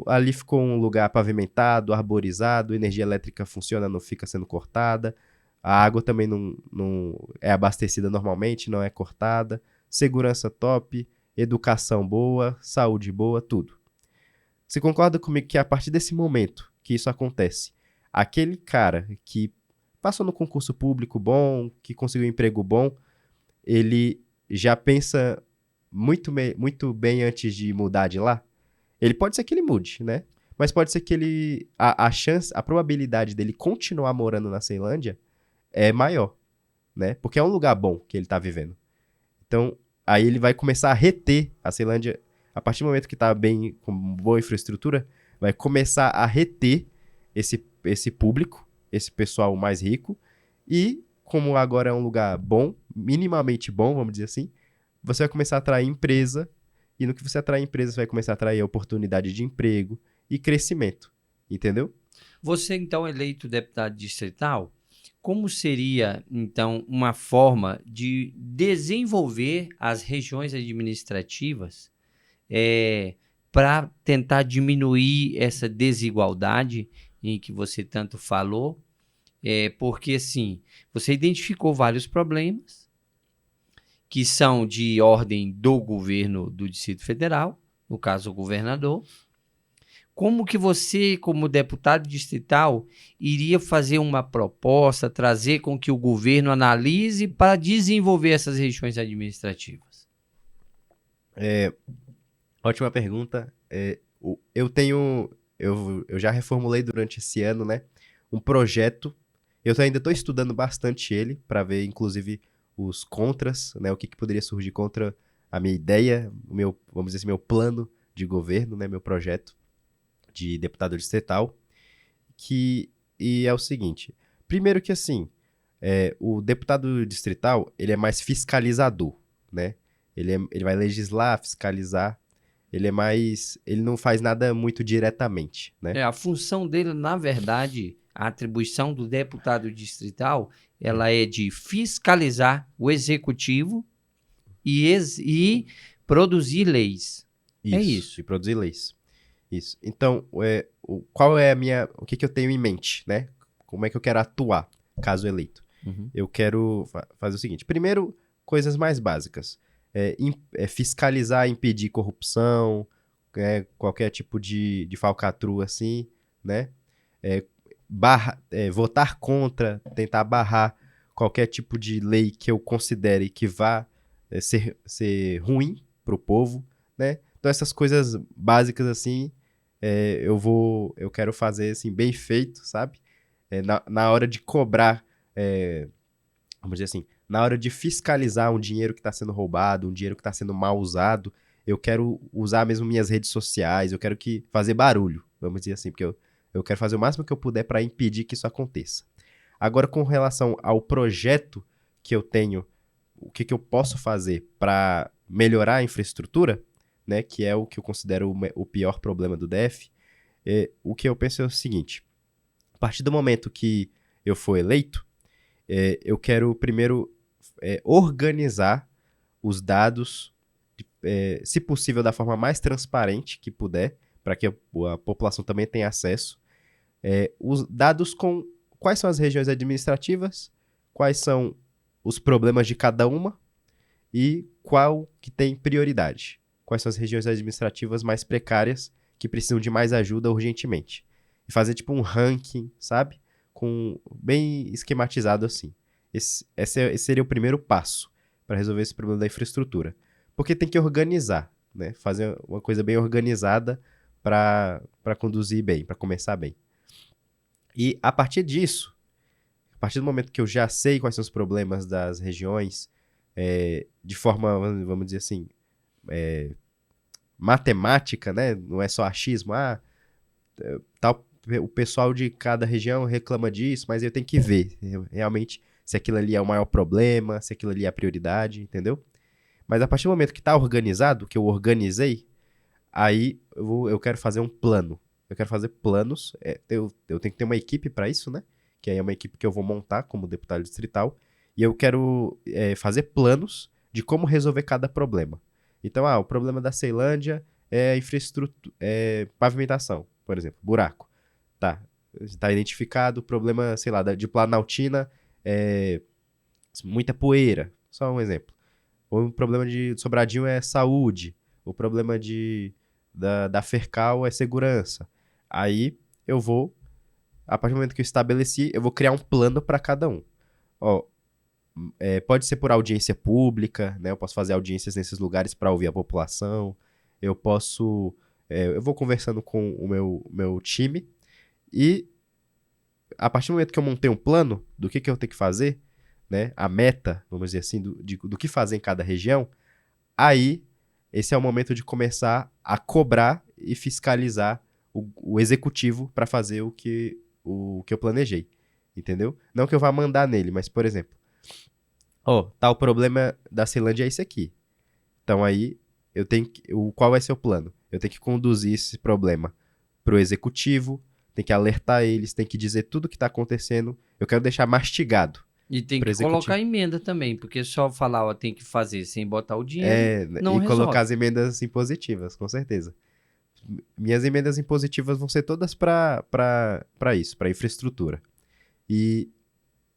Ali ficou um lugar pavimentado, arborizado, energia elétrica funciona, não fica sendo cortada, a água também não é abastecida normalmente, não é cortada, segurança top, educação boa, saúde boa, tudo. Você concorda comigo que a partir desse momento que isso acontece, aquele cara que passou no concurso público bom, que conseguiu um emprego bom, ele já pensa muito bem antes de mudar de lá? Ele pode ser que ele mude, né? Mas pode ser que a probabilidade dele continuar morando na Ceilândia é maior, né? Porque é um lugar bom que ele tá vivendo. Então, aí ele vai começar a reter a Ceilândia, a partir do momento que tá bem, com boa infraestrutura, vai começar a reter esse público, esse pessoal mais rico, e como agora é um lugar bom, minimamente bom, vamos dizer assim, você vai começar a atrair empresa, e no que você atrair empresa, você vai começar a atrair oportunidade de emprego e crescimento, entendeu? Você, então, eleito deputado distrital, como seria, então, uma forma de desenvolver as regiões administrativas para tentar diminuir essa desigualdade em que você tanto falou? Porque, assim, você identificou vários problemas que são de ordem do governo do Distrito Federal, no caso o governador. Como que você, como deputado distrital, iria fazer uma proposta, trazer com que o governo analise para desenvolver essas regiões administrativas? Ótima pergunta. Eu já reformulei durante esse ano, né, um projeto. Eu ainda estou estudando bastante ele para ver, inclusive, os contras, né, o que poderia surgir contra a minha ideia, vamos dizer assim, meu plano de governo, né, meu projeto de deputado distrital, e é o seguinte, primeiro que assim, o deputado distrital, ele é mais fiscalizador, né, ele vai legislar, fiscalizar, ele não faz nada muito diretamente, né. A função dele, na verdade, a atribuição do deputado distrital, ela é de fiscalizar o executivo e produzir leis. É isso. E produzir leis. Isso. Então, o que eu tenho em mente, né? Como é que eu quero atuar, caso eleito? Uhum. Eu quero fazer o seguinte. Primeiro, coisas mais básicas. Fiscalizar, impedir corrupção, qualquer tipo de falcatrua assim, né? Votar contra, tentar barrar qualquer tipo de lei que eu considere que vá ser ruim para o povo, né? Então essas coisas básicas assim, eu quero fazer assim bem feito, sabe? Na hora de cobrar, vamos dizer assim, na hora de fiscalizar um dinheiro que está sendo roubado, um dinheiro que está sendo mal usado, eu quero usar mesmo minhas redes sociais, eu quero fazer barulho, vamos dizer assim, porque eu quero fazer o máximo que eu puder para impedir que isso aconteça. Agora, com relação ao projeto que eu tenho, o que eu posso fazer para melhorar a infraestrutura, né, que é o que eu considero o pior problema do DF, o que eu penso é o seguinte: a partir do momento que eu for eleito, eu quero primeiro organizar os dados, se possível da forma mais transparente que puder, para que a população também tenha acesso. Os dados com quais são as regiões administrativas, quais são os problemas de cada uma e qual que tem prioridade. Quais são as regiões administrativas mais precárias que precisam de mais ajuda urgentemente. E fazer tipo um ranking, sabe? Bem esquematizado assim. Esse seria o primeiro passo para resolver esse problema da infraestrutura. Porque tem que organizar, né? Fazer uma coisa bem organizada para conduzir bem, para começar bem. E a partir disso, a partir do momento que eu já sei quais são os problemas das regiões, de forma, vamos dizer assim, matemática, né? Não é só achismo, o pessoal de cada região reclama disso, mas eu tenho que ver realmente se aquilo ali é o maior problema, se aquilo ali é a prioridade, entendeu? Mas a partir do momento que está organizado, que eu organizei, aí eu quero fazer um plano. Eu quero fazer planos, eu tenho que ter uma equipe para isso, né? Que aí é uma equipe que eu vou montar como deputado distrital, e eu quero fazer planos de como resolver cada problema. Então, o problema da Ceilândia é infraestrutura, pavimentação, por exemplo, buraco. Tá identificado. O problema, sei lá, de Planaltina é muita poeira, só um exemplo. O problema de Sobradinho é saúde. O problema da Fercal é segurança. Aí eu vou, a partir do momento que eu estabeleci, eu vou criar um plano para cada um. Pode ser por audiência pública, né? Eu posso fazer audiências nesses lugares para ouvir a população. Eu vou conversando com o meu time e a partir do momento que eu montei um plano do que eu tenho que fazer, né? A meta, vamos dizer assim, do que fazer em cada região, aí esse é o momento de começar a cobrar e fiscalizar o executivo para fazer o que eu planejei, entendeu? Não que eu vá mandar nele, mas, por exemplo, o problema da Ceilândia é esse aqui. Então aí, qual vai ser o plano? Eu tenho que conduzir esse problema para o executivo, tem que alertar eles, tem que dizer tudo o que está acontecendo. Eu quero deixar mastigado. E tem que colocar emenda também, porque só falar, tem que fazer sem botar o dinheiro, não resolve. Colocar as emendas impositivas, com certeza. Minhas emendas impositivas vão ser todas para isso, para infraestrutura. E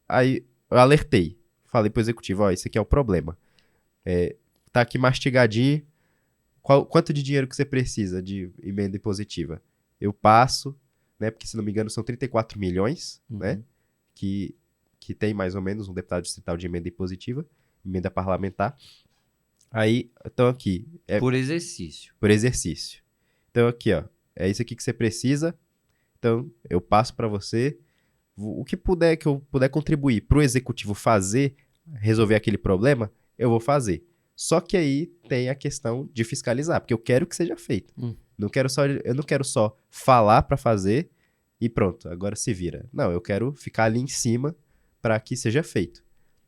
aí eu alertei, falei pro executivo, esse aqui é o problema. Tá aqui mastigadinho, quanto de dinheiro que você precisa de emenda impositiva? Eu passo, né, porque se não me engano são 34 milhões, né, que tem mais ou menos um deputado distrital de emenda impositiva, emenda parlamentar. Aí, então aqui. Por exercício. Por exercício. Então aqui, é isso aqui que você precisa. Então eu passo para você. O que eu puder contribuir para o executivo resolver aquele problema, eu vou fazer. Só que aí tem a questão de fiscalizar, porque eu quero que seja feito. Eu não quero só falar para fazer e pronto, agora se vira. Não, eu quero ficar ali em cima para que seja feito,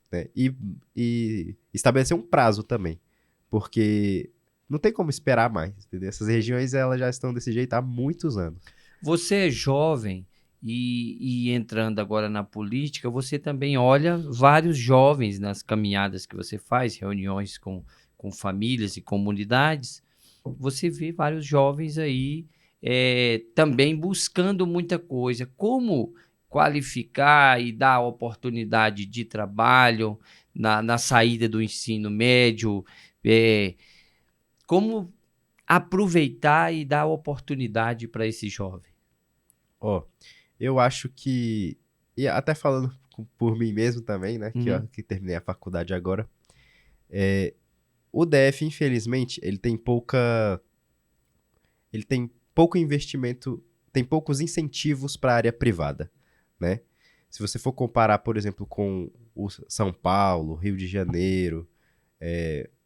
né? E estabelecer um prazo também, porque não tem como esperar mais, entendeu? Essas regiões elas já estão desse jeito há muitos anos. Você é jovem e entrando agora na política, você também olha vários jovens nas caminhadas que você faz, reuniões com famílias e comunidades. Você vê vários jovens aí também buscando muita coisa. Como qualificar e dar oportunidade de trabalho, na saída do ensino médio, como aproveitar e dar oportunidade para esse jovem? Ó, eu acho que, e até falando por mim mesmo também, né, que terminei a faculdade agora, o DF, infelizmente, ele tem pouco investimento, tem poucos incentivos para a área privada, né? Se você for comparar, por exemplo, com o São Paulo, Rio de Janeiro,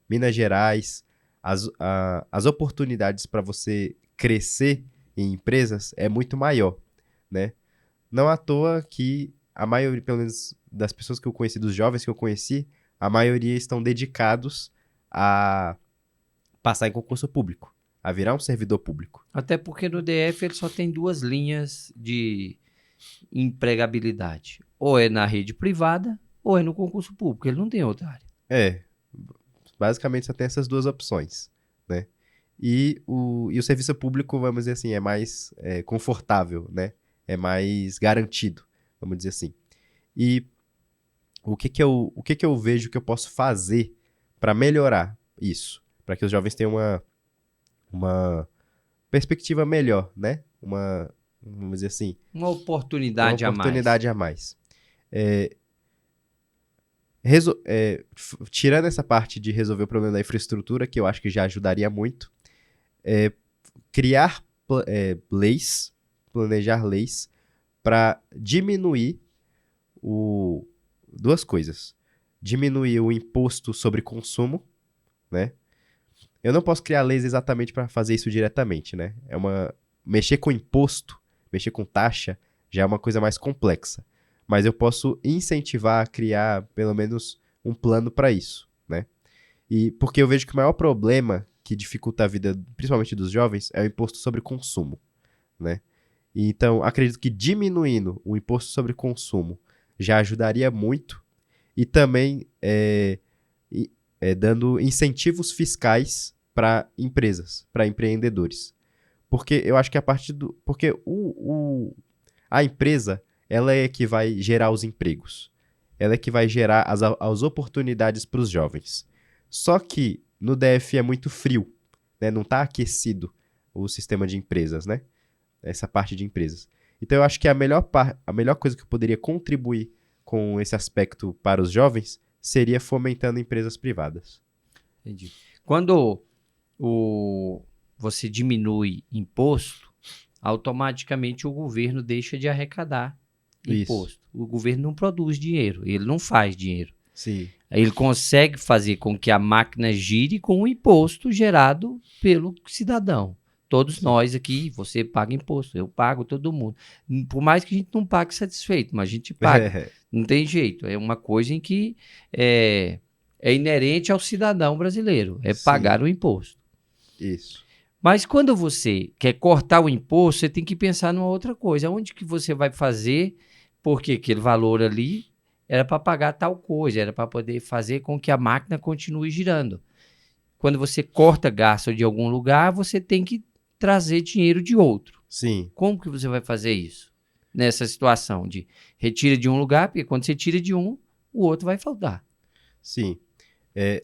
Minas Gerais, as oportunidades para você crescer em empresas é muito maior, né? Não à toa que a maioria, pelo menos das pessoas que eu conheci, dos jovens que eu conheci, a maioria estão dedicados a passar em concurso público, a virar um servidor público. Até porque no DF ele só tem 2 linhas de empregabilidade. Ou é na rede privada, ou é no concurso público. Ele não tem outra área. Basicamente só tem essas 2 opções, né? E o serviço público, vamos dizer assim, é mais confortável, né? É mais garantido, vamos dizer assim. E o que que eu vejo que eu posso fazer para melhorar isso? Para que os jovens tenham uma perspectiva melhor, né? Vamos dizer assim, Uma oportunidade a mais. oportunidade a mais. Tirando essa parte de resolver o problema da infraestrutura, que eu acho que já ajudaria muito, criar leis, planejar leis para diminuir duas coisas. Diminuir o imposto sobre consumo, né? Eu não posso criar leis exatamente para fazer isso diretamente, né? Mexer com imposto, mexer com taxa, já é uma coisa mais complexa. Mas eu posso incentivar a criar, pelo menos, um plano para isso, né? E porque eu vejo que o maior problema que dificulta a vida, principalmente dos jovens, é o imposto sobre consumo, né? E então, acredito que diminuindo o imposto sobre consumo já ajudaria muito e também dando incentivos fiscais para empresas, para empreendedores. Porque eu acho que porque a empresa, ela é que vai gerar os empregos. Ela é que vai gerar as oportunidades para os jovens. Só que no DF é muito frio, né? Não está aquecido o sistema de empresas, né? Essa parte de empresas. Então eu acho que a melhor coisa que eu poderia contribuir com esse aspecto para os jovens seria fomentando empresas privadas. Entendi. Quando você diminui imposto, automaticamente o governo deixa de arrecadar imposto. Isso. O governo não produz dinheiro, ele não faz dinheiro. Sim. Ele consegue fazer com que a máquina gire com o imposto gerado pelo cidadão. Todos nós aqui, você paga imposto, eu pago, todo mundo. Por mais que a gente não pague satisfeito, mas a gente paga. Não tem jeito. É uma coisa em que é inerente ao cidadão brasileiro, pagar o imposto. Isso. Mas quando você quer cortar o imposto, você tem que pensar numa outra coisa. Onde que você vai fazer, porque aquele valor ali era para pagar tal coisa, era para poder fazer com que a máquina continue girando. Quando você corta gasto de algum lugar, você tem que trazer dinheiro de outro. Sim. Como que você vai fazer isso? Nessa situação de retira de um lugar, porque quando você tira de um, o outro vai faltar. Sim.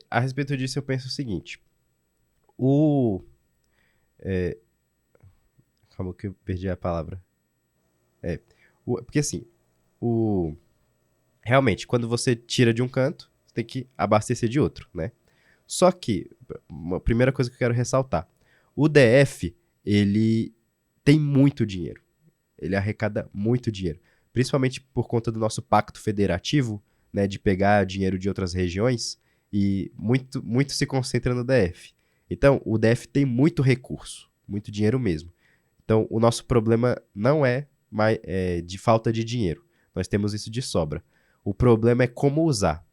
A respeito disso, eu penso o seguinte. Calma que eu perdi a palavra. Porque assim, realmente, quando você tira de um canto, você tem que abastecer de outro, né? Só que, uma primeira coisa que eu quero ressaltar, o DF, ele tem muito dinheiro. Ele arrecada muito dinheiro. Principalmente por conta do nosso pacto federativo, né, de pegar dinheiro de outras regiões, e muito, muito se concentra no DF. Então, o DF tem muito recurso, muito dinheiro mesmo. Então, o nosso problema não é de falta de dinheiro. Nós temos isso de sobra. O problema é como usar.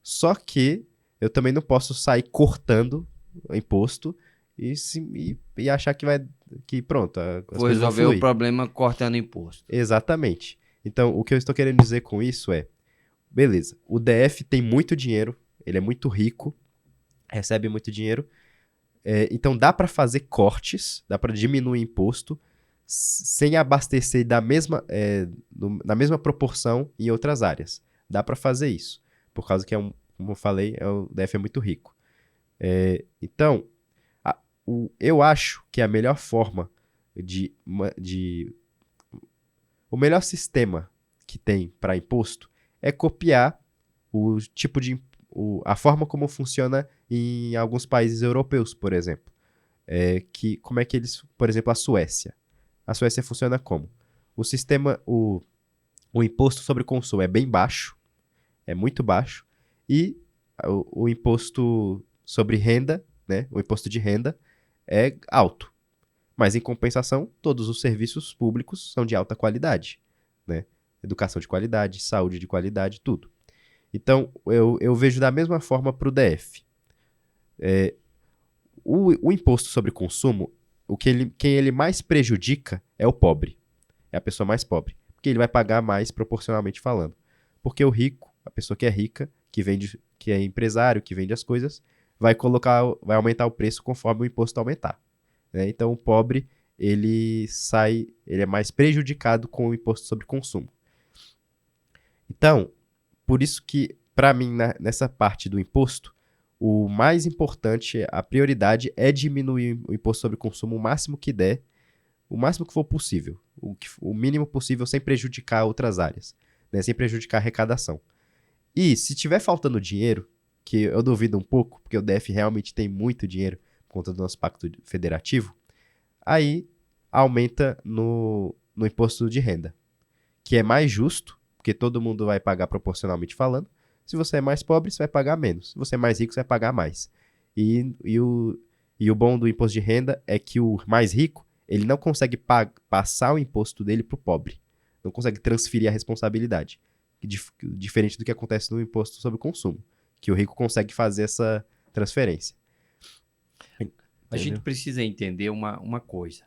Só que eu também não posso sair cortando o imposto e achar que pronto, vou resolver o problema cortando imposto. Exatamente. Então, o que eu estou querendo dizer com isso beleza, o DF tem muito dinheiro, ele é muito rico, recebe muito dinheiro, então dá para fazer cortes, dá para diminuir imposto, sem abastecer na mesma proporção em outras áreas. Dá para fazer isso, por causa que é um como eu falei, o DF é muito rico. Então, eu acho que a melhor forma o melhor sistema que tem para imposto é copiar o tipo a forma como funciona em alguns países europeus, por exemplo. Como é que eles, por exemplo, a Suécia. A Suécia funciona como? O imposto sobre consumo é bem baixo, é muito baixo, e o imposto sobre renda, né, o imposto de renda, é alto. Mas, em compensação, todos os serviços públicos são de alta qualidade, né? Educação de qualidade, saúde de qualidade, tudo. Então, eu vejo da mesma forma para o DF. O imposto sobre consumo, quem ele mais prejudica é o pobre. É a pessoa mais pobre. Porque ele vai pagar mais proporcionalmente falando. Porque o rico, a pessoa que é rica, que é empresário, que vende as coisas, vai aumentar o preço conforme o imposto aumentar. Né? Então o pobre, ele é mais prejudicado com o imposto sobre consumo. Então, por isso que, para mim, nessa parte do imposto, o mais importante, a prioridade é diminuir o imposto sobre consumo o máximo que der, o máximo que for possível, o mínimo possível sem prejudicar outras áreas, né? Sem prejudicar a arrecadação. E se tiver faltando dinheiro, que eu duvido um pouco, porque o DF realmente tem muito dinheiro por conta do nosso pacto federativo, aí aumenta no imposto de renda, que é mais justo, porque todo mundo vai pagar proporcionalmente falando. Se você é mais pobre, você vai pagar menos. Se você é mais rico, você vai pagar mais. E o bom do imposto de renda é que o mais rico, ele não consegue passar o imposto dele para o pobre. Não consegue transferir a responsabilidade. Diferente do que acontece no imposto sobre o consumo, que o rico consegue fazer essa transferência. A gente precisa entender uma coisa.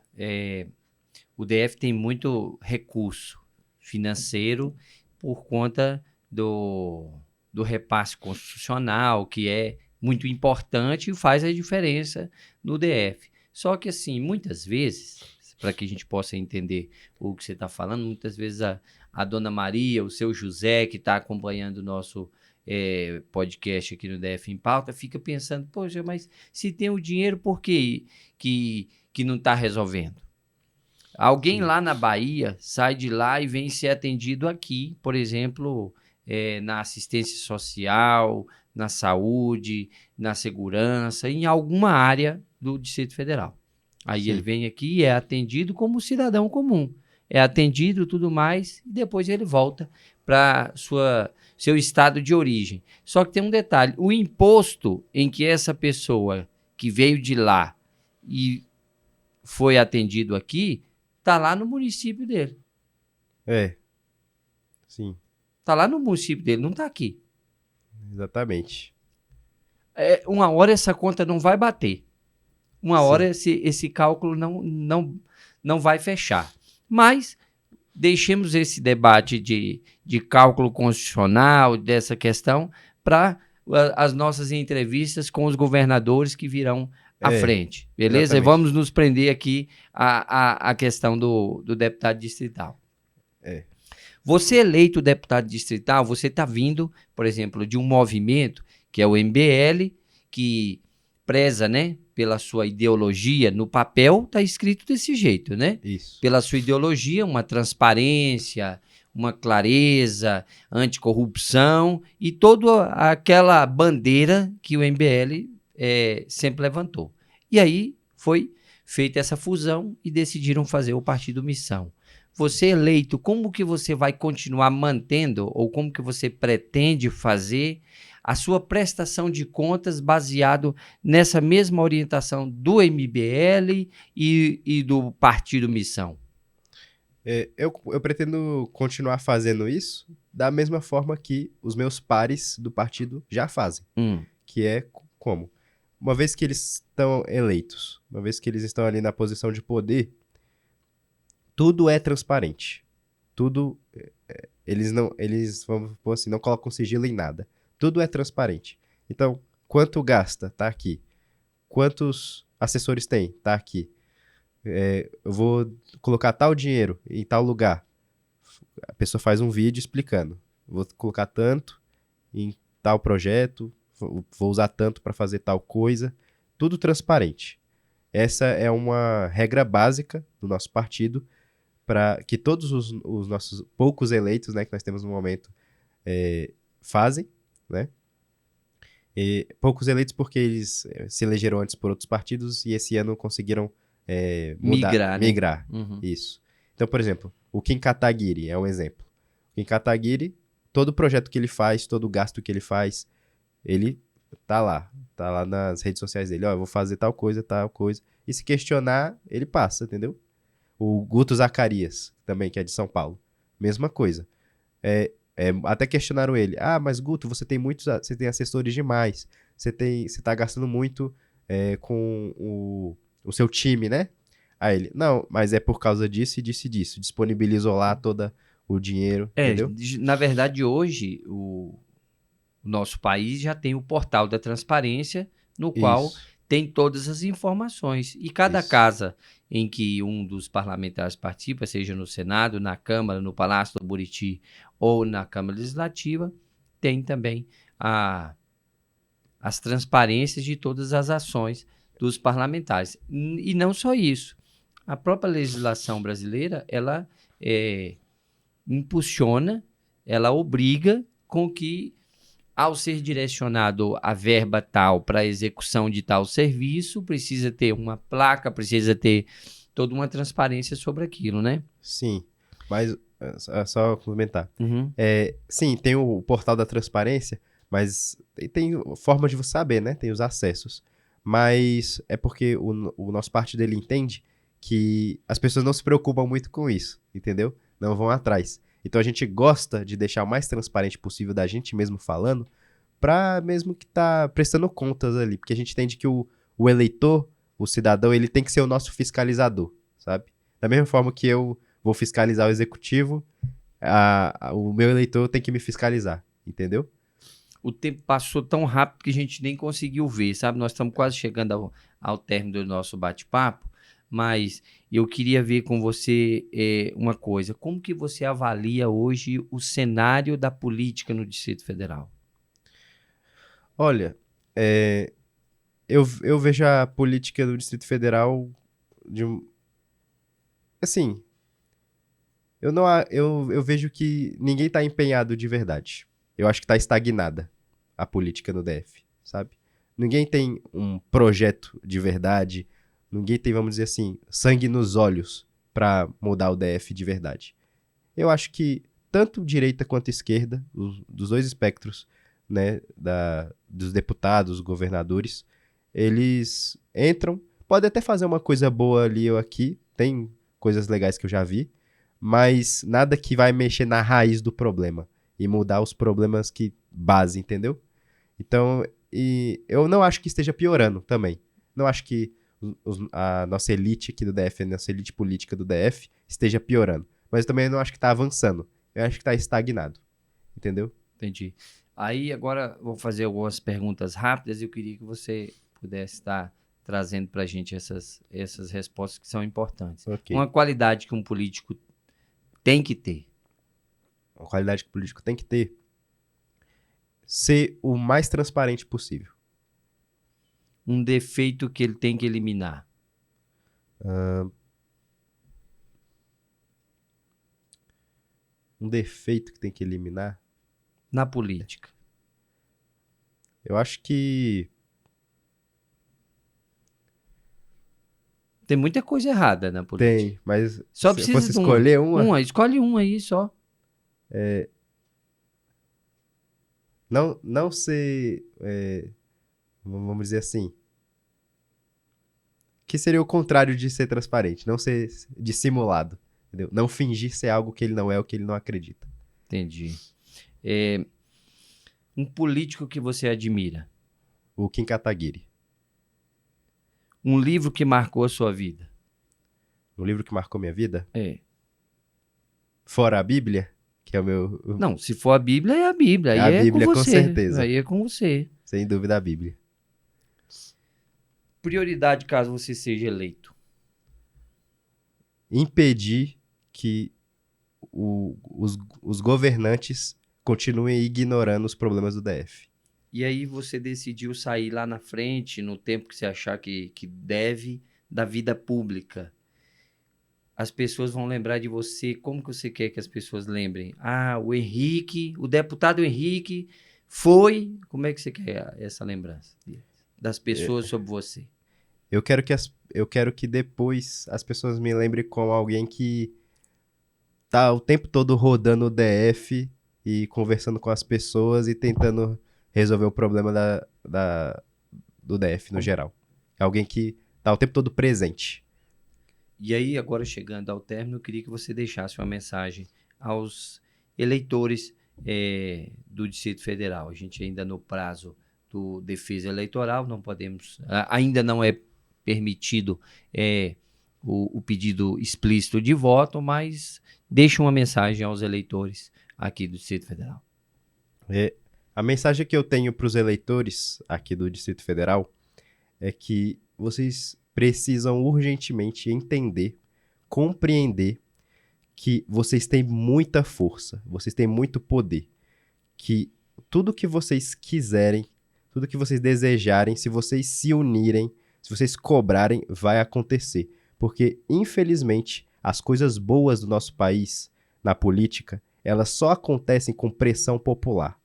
O DF tem muito recurso financeiro por conta do repasse constitucional, que é muito importante e faz a diferença no DF. Só que, assim, muitas vezes, para que a gente possa entender o que você está falando, muitas vezes a dona Maria, o seu José, que está acompanhando o nosso podcast aqui no DF em Pauta, fica pensando, poxa, mas se tem o dinheiro, por que não está resolvendo? Alguém lá na Bahia sai de lá e vem ser atendido aqui, por exemplo, na assistência social, na saúde, na segurança, em alguma área do Distrito Federal. Aí ele vem aqui e é atendido como cidadão comum. É atendido tudo mais e depois ele volta para seu estado de origem. Só que tem um detalhe, o imposto em que essa pessoa que veio de lá e foi atendido aqui, está lá no município dele. Sim. Está lá no município dele, não está aqui. Exatamente. Uma hora essa conta não vai bater. Uma hora esse cálculo não vai fechar. Mas deixemos esse debate de cálculo constitucional, dessa questão, para as nossas entrevistas com os governadores que virão à frente. Beleza? Exatamente. Vamos nos prender aqui à questão do deputado distrital. Você eleito deputado distrital, você está vindo, por exemplo, de um movimento que é o MBL, que preza, né, pela sua ideologia. No papel está escrito desse jeito, né? Isso. Pela sua ideologia, uma transparência, uma clareza, anticorrupção e toda aquela bandeira que o MBL sempre levantou. E aí foi feita essa fusão e decidiram fazer o Partido Missão. Você eleito, como que você vai continuar mantendo ou como que você pretende fazer a sua prestação de contas baseado nessa mesma orientação do MBL e do Partido Missão? Eu pretendo continuar fazendo isso da mesma forma que os meus pares do partido já fazem. Que é como? Uma vez que eles estão eleitos, uma vez que eles estão ali na posição de poder, tudo é transparente. Tudo, eles vamos supor assim, não colocam sigilo em nada. Tudo é transparente. Então, quanto gasta? Tá aqui. Quantos assessores tem? Tá aqui. Eu vou colocar tal dinheiro em tal lugar. A pessoa faz um vídeo explicando. Vou colocar tanto em tal projeto, vou usar tanto para fazer tal coisa, tudo transparente. Essa é uma regra básica do nosso partido para que todos os nossos poucos eleitos, né, que nós temos no momento, fazem, né? E poucos eleitos porque eles se elegeram antes por outros partidos e esse ano conseguiram migrar, Uhum. isso. Então, por exemplo, o Kim Kataguiri é um exemplo. O Kim Kataguiri, todo projeto que ele faz, todo gasto que ele faz, ele tá lá nas redes sociais dele, ó, eu vou fazer tal coisa, e se questionar, ele passa, entendeu? O Guto Zacarias, também, que é de São Paulo, mesma coisa. Até questionaram ele, mas Guto, você tem assessores demais, você tá gastando muito com o seu time, né? Aí ele, não, mas é por causa disso e disso e disso, disponibilizou lá todo o dinheiro, entendeu? Na verdade, hoje, o nosso país já tem o portal da transparência, no qual Isso, tem todas as informações. E cada isso. casa em que um dos parlamentares participa, seja no Senado, na Câmara, no Palácio do Buriti ou na Câmara Legislativa, tem também as transparências de todas as ações dos parlamentares. E não só isso. A própria legislação brasileira, ela impulsiona, ela obriga com que, ao ser direcionado a verba tal para a execução de tal serviço, precisa ter uma placa, precisa ter toda uma transparência sobre aquilo, né? Sim, mas só complementar. Uhum. Sim, tem o portal da transparência, mas tem forma de você saber, né? Tem os acessos. Mas é porque o nosso parte dele entende que as pessoas não se preocupam muito com isso, entendeu? Não vão atrás. Então a gente gosta de deixar o mais transparente possível da gente mesmo falando, pra mesmo que tá prestando contas ali, porque a gente entende que o eleitor, o cidadão, ele tem que ser o nosso fiscalizador, sabe? Da mesma forma que eu vou fiscalizar o executivo, o meu eleitor tem que me fiscalizar, entendeu? O tempo passou tão rápido que a gente nem conseguiu ver, sabe? Nós estamos quase chegando ao término do nosso bate-papo, mas eu queria ver com você uma coisa. Como que você avalia hoje o cenário da política no Distrito Federal? Olha, eu vejo a política do Distrito Federal assim, eu vejo que ninguém tá empenhado de verdade. Eu acho que tá estagnada a política no DF, sabe? Ninguém tem um projeto de verdade, ninguém tem, vamos dizer assim, sangue nos olhos pra mudar o DF de verdade. Eu acho que tanto direita quanto esquerda, dos dois espectros, né, dos deputados, governadores, eles entram, pode até fazer uma coisa boa ali ou aqui, tem coisas legais que eu já vi, mas nada que vai mexer na raiz do problema e mudar os problemas que base, entendeu? Então, e eu não acho que esteja piorando também. Não acho que a nossa elite aqui do DF, a nossa elite política do DF, esteja piorando. Mas eu também não acho que está avançando. Eu acho que está estagnado. Entendeu? Entendi. Aí agora vou fazer algumas perguntas rápidas e eu queria que você pudesse estar trazendo para a gente essas respostas que são importantes. Ok. Uma qualidade que um político tem que ter. A qualidade que o político tem que ter ser o mais transparente possível. Um defeito que ele tem que eliminar. Um defeito que tem que eliminar. Na política. Eu acho que Tem muita coisa errada na política. tem, mas Só se eu precisa fosse de uma. escolher uma, Escolhe uma aí só. não ser, vamos dizer assim, que seria o contrário de ser transparente, não ser dissimulado, entendeu? Não fingir ser algo que ele não é ou que ele não acredita. Entendi. Um político que você admira. O Kim Kataguiri. Um livro que marcou a sua vida. Um livro que marcou minha vida? É. Fora a Bíblia, que é o meu... Não, se for a Bíblia, é a Bíblia. Aí É a é Bíblia, com com você. certeza. Aí é com você. Sem dúvida a Bíblia. Prioridade caso você seja eleito. Impedir que os governantes continuem ignorando os problemas do DF. E aí você decidiu sair lá na frente, no tempo que você achar que deve, da vida pública. As pessoas vão lembrar de você, como que você quer que as pessoas lembrem? Ah, o Henrique, o deputado Henrique foi... Como é que você quer essa lembrança das pessoas sobre você? Eu quero que depois as pessoas me lembrem como alguém que tá o tempo todo rodando o DF e conversando com as pessoas e tentando resolver o problema do DF no geral. É alguém que tá o tempo todo presente. E aí, agora chegando ao término, eu queria que você deixasse uma mensagem aos eleitores do Distrito Federal. A gente ainda no prazo do defesa eleitoral, não podemos, ainda não é permitido o pedido explícito de voto, mas deixa uma mensagem aos eleitores aqui do Distrito Federal. A mensagem que eu tenho para os eleitores aqui do Distrito Federal é que vocês precisam urgentemente entender, compreender que vocês têm muita força, vocês têm muito poder, que tudo que vocês quiserem, tudo que vocês desejarem, se vocês se unirem, se vocês cobrarem, vai acontecer. Porque, infelizmente, as coisas boas do nosso país, na política, elas só acontecem com pressão popular.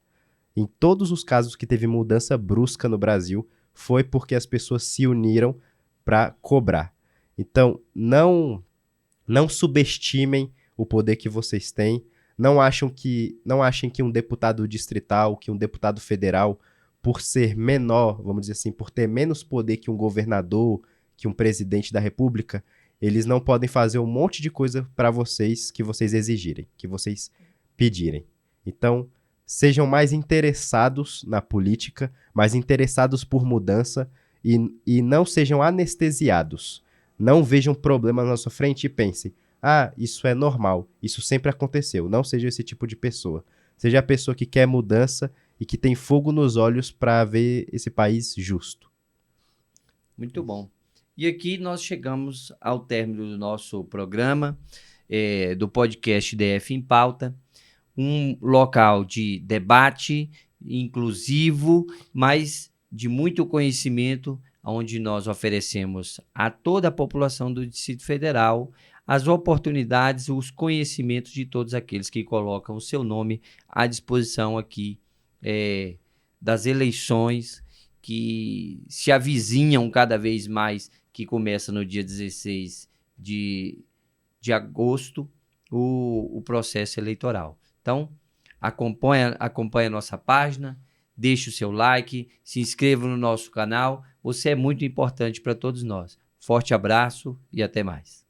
Em todos os casos que teve mudança brusca no Brasil, foi porque as pessoas se uniram para cobrar. Então, não subestimem o poder que vocês têm. Não achem que um deputado distrital, que um deputado federal, por ser menor, vamos dizer assim, por ter menos poder que um governador, que um presidente da república, eles não podem fazer um monte de coisa para vocês que vocês exigirem, que vocês pedirem. Então, sejam mais interessados na política, mais interessados por mudança e não sejam anestesiados. Não vejam problemas na sua frente e pensem, isso é normal, isso sempre aconteceu. Não seja esse tipo de pessoa. Seja a pessoa que quer mudança e que tem fogo nos olhos para ver esse país justo. Muito bom. E aqui nós chegamos ao término do nosso programa, do podcast DF em Pauta, um local de debate inclusivo, mas de muito conhecimento, onde nós oferecemos a toda a população do Distrito Federal as oportunidades, os conhecimentos de todos aqueles que colocam o seu nome à disposição aqui das eleições que se avizinham cada vez mais, que começa no dia 16 de agosto, o processo eleitoral. Então, acompanha a nossa página, deixe o seu like, se inscreva no nosso canal. Você é muito importante para todos nós. Forte abraço e até mais.